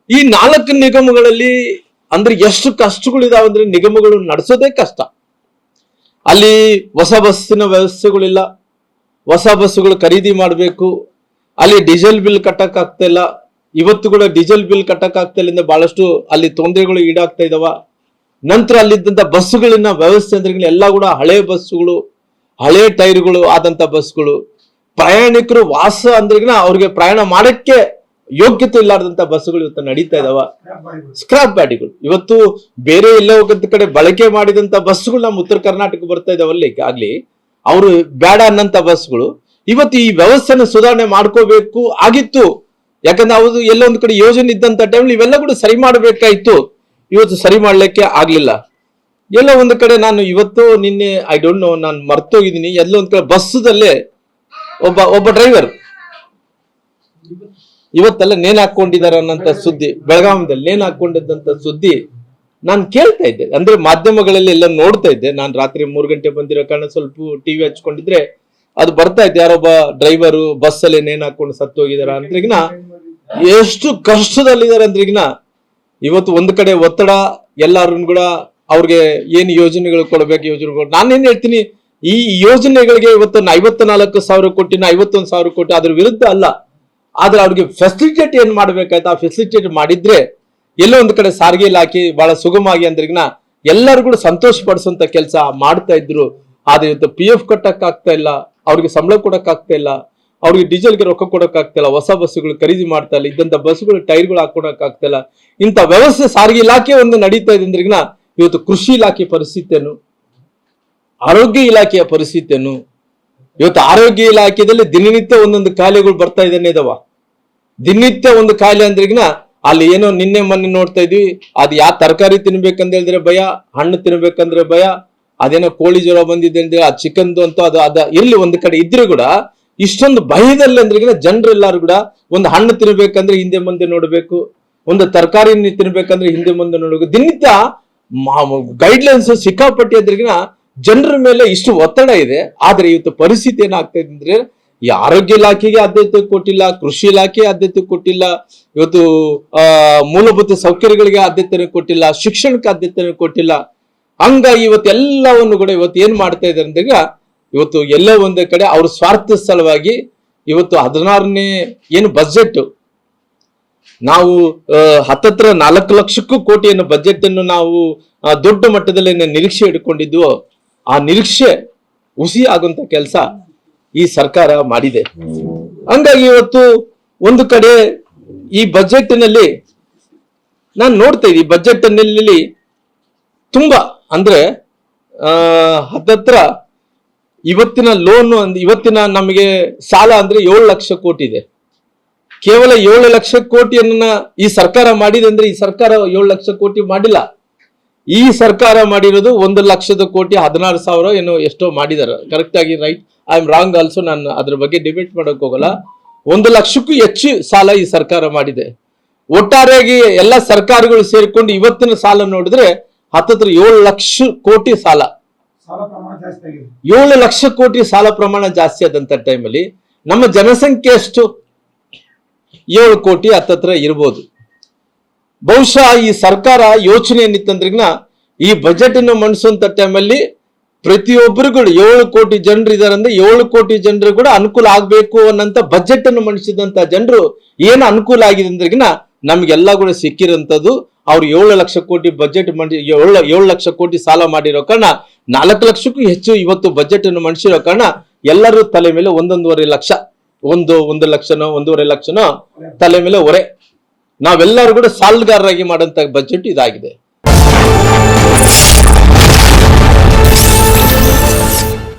ಈ 4 ನಿಗಮಗಳಲ್ಲಿ ಅಂದ್ರೆ ಎಷ್ಟು ಕಷ್ಟಗಳಿದಾವೆ ಅಂದ್ರೆ ನಿಗಮಗಳು ನಡೆಸೋದೇ ಕಷ್ಟ. ಅಲ್ಲಿ ಹೊಸ ಬಸ್ಸಿನ ವ್ಯವಸ್ಥೆಗಳಿಲ್ಲ, ಹೊಸ ಬಸ್ಸುಗಳು ಖರೀದಿ ಮಾಡಬೇಕು, ಅಲ್ಲಿ ಡೀಸೆಲ್ ಬಿಲ್ ಕಟ್ಟಕ್ ಆಗ್ತಾ ಇಲ್ಲ. ಇವತ್ತು ಕೂಡ ಡೀಸೆಲ್ ಬಿಲ್ ಕಟ್ಟಕ್ ಆಗ್ತಾ ಇಲ್ಲ, ಬಹಳಷ್ಟು ಅಲ್ಲಿ ತೊಂದರೆಗಳು ಈಡಾಗ್ತಾ ಇದಾವ. ನಂತರ ಅಲ್ಲಿದ್ದಂತ ಬಸ್ಸುಗಳಿನ ವ್ಯವಸ್ಥೆ ಅಂದ್ರೆ ಎಲ್ಲ ಕೂಡ ಹಳೆ ಬಸ್ಸುಗಳು, ಹಳೆ ಟೈರ್ಗಳು ಆದಂತ ಬಸ್ಗಳು, ಪ್ರಯಾಣಿಕರು ವಾಸ ಅಂದ್ರೆ ಅವ್ರಿಗೆ ಪ್ರಯಾಣ ಮಾಡಕ್ಕೆ ಯೋಗ್ಯತೆ ಇಲ್ಲಾರ್ದಂತ ಬಸ್ಸುಗಳು ಇವತ್ತು ನಡೀತಾ ಇದಾವ. ಸ್ಕ್ರಾಪ್ ಗಾಡಿಗಳು ಇವತ್ತು ಬೇರೆ ಎಲ್ಲ ಹೋಗಂತ ಕಡೆ ಬಳಕೆ ಮಾಡಿದಂತ ಬಸ್ಸುಗಳು ನಮ್ಮ ಉತ್ತರ ಕರ್ನಾಟಕ ಬರ್ತಾ ಇದಾವಲ್ಲಿ ಆಗ್ಲಿ, ಅವರು ಬೇಡ ಅನ್ನಂತ ಬಸ್ಗಳು. ಇವತ್ತು ಈ ವ್ಯವಸ್ಥೆನ ಸುಧಾರಣೆ ಮಾಡ್ಕೋಬೇಕು ಆಗಿತ್ತು. ಯಾಕಂದ್ರೆ ಅವ್ರು ಎಲ್ಲೊಂದ್ ಕಡೆ ಯೋಜನೆ ಇದ್ದಂತ ಟೈಮ್ ಇವೆಲ್ಲ ಕೂಡ ಸರಿ ಮಾಡ್ಬೇಕಾಯ್ತು. ಇವತ್ತು ಸರಿ ಮಾಡ್ಲಿಕ್ಕೆ ಆಗ್ಲಿಲ್ಲ. ಎಲ್ಲ ಒಂದು ಕಡೆ ನಾನು ಇವತ್ತು ನಿನ್ನೆ ಐ ಡೋಂಟ್ ನೋ, ನಾನು ಮರ್ತೋಗಿದ್ದೀನಿ, ಎಲ್ಲೋ ಒಂದ್ ಕಡೆ ಬಸ್ಸದಲ್ಲೇ ಒಬ್ಬ ಡ್ರೈವರ್ ಇವತ್ತೆಲ್ಲ ನೇಣು ಹಾಕೊಂಡಿದ್ದಾರೆ ಅನ್ನಂತ ಸುದ್ದಿ, ಬೆಳಗಾವಿದಲ್ಲಿ ನೇಣು ಹಾಕೊಂಡಿದ್ದಂತ ಸುದ್ದಿ ನಾನು ಕೇಳ್ತಾ ಇದ್ದೆ. ಅಂದ್ರೆ ಮಾಧ್ಯಮಗಳಲ್ಲಿ ಎಲ್ಲ ನೋಡ್ತಾ ಇದ್ದೆ. ನಾನು ರಾತ್ರಿ 3 ಗಂಟೆ ಬಂದಿರೋ ಕಾರಣ ಸ್ವಲ್ಪ ಟಿವಿ ಹಚ್ಕೊಂಡಿದ್ರೆ ಅದು ಬರ್ತಾ ಇದ್ದೆ. ಯಾರೊಬ್ಬ ಡ್ರೈವರು ಬಸ್ ಅಲ್ಲಿ ನೇಣು ಹಾಕೊಂಡು ಸತ್ತು ಹೋಗಿದಾರ ಅಂದ್ರಿಗಿನ ಎಷ್ಟು ಕಷ್ಟದಲ್ಲಿದ್ದಾರೆ ಅಂದ್ರಿಗಿನ. ಇವತ್ತು ಒಂದ್ ಕಡೆ ಒತ್ತಡ, ಎಲ್ಲಾರು ಕೂಡ ಅವ್ರಿಗೆ ಏನ್ ಯೋಜನೆಗಳು ಕೊಡ್ಬೇಕು ಯೋಜನೆಗಳು. ನಾನೇನ್ ಹೇಳ್ತೀನಿ, ಈ ಯೋಜನೆಗಳಿಗೆ ಇವತ್ತು 54,000 ಕೋಟಿ 51,000 ಕೋಟಿ ಅದ್ರ ವಿರುದ್ಧ ಅಲ್ಲ, ಆದ್ರೆ ಅವ್ರಿಗೆ ಫೆಸಿಲಿಟೇಟ್ ಏನ್ ಮಾಡ್ಬೇಕಾಯ್ತು ಆ ಫೆಸಿಲಿಟೇಟ್ ಮಾಡಿದ್ರೆ ಎಲ್ಲೋ ಒಂದ್ ಕಡೆ ಸಾರಿಗೆ ಇಲಾಖೆ ಬಹಳ ಸುಗಮವಾಗಿ ಅಂದ್ರಿಗಿನ ಎಲ್ಲರೂ ಕೂಡ ಸಂತೋಷ ಪಡಿಸುವಂತ ಕೆಲಸ ಮಾಡ್ತಾ ಇದ್ರು. ಆದ್ರೆ ಇವತ್ತು PF ಕಟ್ಟಕ್ ಆಗ್ತಾ ಇಲ್ಲ, ಅವ್ರಿಗೆ ಸಂಬಳ ಕೊಡಕ್ ಆಗ್ತಾ ಇಲ್ಲ, ಅವ್ರಿಗೆ ಡೀಸೆಲ್ಗೆ ರೊಕ್ಕ ಕೊಡಕ್ ಆಗ್ತಾ ಇಲ್ಲ, ಹೊಸ ಬಸ್ಸುಗಳು ಖರೀದಿ ಮಾಡ್ತಾ ಇಲ್ಲ, ಇದ್ದಂತ ಬಸ್ಸುಗಳು ಟೈರ್ಗಳು ಹಾಕೊಡಕ್ ಆಗ್ತಾ ಇಲ್ಲ. ಇಂಥ ವ್ಯವಸ್ಥೆ ಸಾರಿಗೆ ಇಲಾಖೆ ಒಂದು ನಡೀತಾ ಇದೆ ಅಂದ್ರಿಗಿನ ಇವತ್ತು ಕೃಷಿ ಇಲಾಖೆ ಪರಿಸ್ಥಿತಿಯನ್ನು, ಆರೋಗ್ಯ ಇಲಾಖೆಯ ಪರಿಸ್ಥಿತಿಯನ್ನು, ಇವತ್ತು ಆರೋಗ್ಯ ಇಲಾಖೆಯಲ್ಲಿ ದಿನನಿತ್ಯ ಒಂದೊಂದು ಕಾಯಿಲೆಗಳು ಬರ್ತಾ ಇದ್ದಾನೆ ಇದಾವ. ದಿನನಿತ್ಯ ಒಂದು ಕಾಯಿಲೆ ಅಂದ್ರಿಗಿನ ಅಲ್ಲಿ ಏನೋ ನಿನ್ನೆ ಮೊನ್ನೆ ನೋಡ್ತಾ ಇದ್ವಿ, ಅದು ಯಾವ ತರಕಾರಿ ತಿನ್ಬೇಕಂತ ಹೇಳಿದ್ರೆ ಭಯ, ಹಣ್ಣು ತಿನ್ಬೇಕಂದ್ರೆ ಭಯ, ಅದೇನೋ ಕೋಳಿ ಜ್ವರ ಬಂದಿದೆ ಅಂದ್ರೆ ಆ ಚಿಕನ್ದು ಅಂತೂ ಅದ ಇರ್ಲಿ ಒಂದ್ ಕಡೆ ಇದ್ರೆ ಕೂಡ ಇಷ್ಟೊಂದು ಭಯದಲ್ಲಿ ಅಂದ್ರಿಗಿನ ಜನರೆಲ್ಲಾರು ಕೂಡ ಒಂದು ಹಣ್ಣು ತಿನ್ಬೇಕಂದ್ರೆ ಹಿಂದೆ ಮುಂದೆ ನೋಡ್ಬೇಕು, ಒಂದು ತರಕಾರಿ ತಿನ್ಬೇಕಂದ್ರೆ ಹಿಂದೆ ಮುಂದೆ ನೋಡ್ಬೇಕು. ದಿನನಿತ್ಯ ಗೈಡ್ಲೈನ್ಸ್ ಸಿಕ್ಕಾಪಟ್ಟಿ ಅಂದ್ರಿಗಿನ ಜನರ ಮೇಲೆ ಇಷ್ಟು ಒತ್ತಡ ಇದೆ. ಆದ್ರೆ ಇವತ್ತು ಪರಿಸ್ಥಿತಿ ಏನಾಗ್ತಾ ಇದೆ ಅಂದ್ರೆ ಈ ಆರೋಗ್ಯ ಇಲಾಖೆಗೆ ಆದ್ಯತೆ ಕೊಟ್ಟಿಲ್ಲ, ಕೃಷಿ ಇಲಾಖೆ ಆದ್ಯತೆ ಕೊಟ್ಟಿಲ್ಲ, ಇವತ್ತು ಮೂಲಭೂತ ಸೌಕರ್ಯಗಳಿಗೆ ಆದ್ಯತೆ ಕೊಟ್ಟಿಲ್ಲ, ಶಿಕ್ಷಣಕ್ಕೆ ಆದ್ಯತೆ ಕೊಟ್ಟಿಲ್ಲ. ಹಂಗಾಗಿ ಇವತ್ತು ಎಲ್ಲವನ್ನು ಕೂಡ ಇವತ್ತು ಏನ್ ಮಾಡ್ತಾ ಇದ್ದಾರೆ ಅಂದ್ರೆ ಇವತ್ತು ಎಲ್ಲ ಒಂದೇ ಕಡೆ ಅವ್ರ ಸ್ವಾರ್ಥ ಸಲುವಾಗಿ ಇವತ್ತು 16ನೇ ಏನು ಬಜೆಟ್ ನಾವು ಹತ್ತತ್ರ 4 ಲಕ್ಷಕ್ಕೂ ಕೋಟಿಯನ್ನು ಬಜೆಟ್ ಅನ್ನು ನಾವು ದೊಡ್ಡ ಮಟ್ಟದಲ್ಲಿ ನಿರೀಕ್ಷೆ ಇಟ್ಕೊಂಡಿದ್ವು. ಆ ನಿರೀಕ್ಷೆ ಹುಸಿ ಆಗುವಂತ ಕೆಲಸ ಈ ಸರ್ಕಾರ ಮಾಡಿದೆ. ಹಂಗಾಗಿ ಇವತ್ತು ಒಂದು ಕಡೆ ಈ ಬಜೆಟ್ ನಲ್ಲಿ ನಾನು ನೋಡ್ತಾ ಇದ್ದೀನಿ, ಬಜೆಟ್ ನಲ್ಲಿ ತುಂಬಾ ಅಂದ್ರೆ ಹತ್ತತ್ರ ಇವತ್ತಿನ ಲೋನ್, ಇವತ್ತಿನ ನಮಗೆ ಸಾಲ ಅಂದ್ರೆ 7 ಲಕ್ಷ ಕೋಟಿ ಇದೆ. ಕೇವಲ 7 ಲಕ್ಷ ಕೋಟಿಯನ್ನ ಈ ಸರ್ಕಾರ ಮಾಡಿದೆ ಅಂದ್ರೆ ಈ ಸರ್ಕಾರ 7 ಲಕ್ಷ ಕೋಟಿ ಮಾಡಿಲ್ಲ. ಈ ಸರ್ಕಾರ ಮಾಡಿರೋದು 1 ಲಕ್ಷದ ಕೋಟಿ 16,000 ಏನೋ ಎಷ್ಟೋ ಮಾಡಿದಾರೆ. ಕರೆಕ್ಟ್ ಆಗಿ right, I am wrong also. ನಾನು ಅದ್ರ ಬಗ್ಗೆ ಡಿಬೇಟ್ ಮಾಡಕ್ ಹೋಗಲ್ಲ. 1 ಲಕ್ಷಕ್ಕೂ ಹೆಚ್ಚು ಸಾಲ ಈ ಸರ್ಕಾರ ಮಾಡಿದೆ. ಒಟ್ಟಾರೆಯಾಗಿ ಎಲ್ಲ ಸರ್ಕಾರಗಳು ಸೇರಿಕೊಂಡು ಇವತ್ತಿನ ಸಾಲ ನೋಡಿದ್ರೆ ಹತ್ತತ್ರ 7 ಲಕ್ಷ ಕೋಟಿ ಸಾಲ, 7 ಲಕ್ಷ ಕೋಟಿ ಸಾಲ ಪ್ರಮಾಣ ಜಾಸ್ತಿ ಆದಂತ ಟೈಮಲ್ಲಿ ನಮ್ಮ ಜನಸಂಖ್ಯೆ ಎಷ್ಟು 7 ಕೋಟಿ ಹತ್ತತ್ರ ಇರ್ಬೋದು. ಬಹುಶಃ ಈ ಸರ್ಕಾರ ಯೋಚನೆ ಏನಿತ್ತಂದ್ರಿಗಿನ ಈ ಬಜೆಟ್ ಅನ್ನು ಮಂಡಿಸುವಂತ ಟೈಮಲ್ಲಿ ಪ್ರತಿಯೊಬ್ಬರಿಗೂ 7 ಕೋಟಿ ಜನರು ಇದಾರೆ ಅಂದ್ರೆ 7 ಕೋಟಿ ಜನರು ಕೂಡ ಅನುಕೂಲ ಆಗ್ಬೇಕು ಅನ್ನಂತ ಬಜೆಟ್ ಅನ್ನು ಮಂಡಿಸಿದಂತ ಜನರು ಏನು ಅನುಕೂಲ ಆಗಿದೆ ಅಂದ್ರಿಗಿನ ನಮ್ಗೆಲ್ಲ ಕೂಡ ಸಿಕ್ಕಿರಂತದ್ದು. ಅವ್ರು 7 ಲಕ್ಷ ಕೋಟಿ ಬಜೆಟ್ ಮಂಡಿ 7 ಲಕ್ಷ ಕೋಟಿ ಸಾಲ ಮಾಡಿರೋ ಕಾರಣ 4 ಲಕ್ಷಕ್ಕೂ ಹೆಚ್ಚು ಇವತ್ತು ಬಜೆಟ್ ಅನ್ನು ಮಂಡಿಸಿರೋ ಕಾರಣ ಎಲ್ಲರೂ ತಲೆ ಮೇಲೆ 1.5 ಲಕ್ಷ, 1 ಲಕ್ಷನೋ 1.5 ಲಕ್ಷನೋ ತಲೆ ಮೇಲೆ ಹೊರೆ. ನಾವೆಲ್ಲರೂ ಕೂಡ ಸಾಲಗಾರರಾಗಿ ಮಾಡಂತ ಬಜೆಟ್ ಇದಾಗಿದೆ.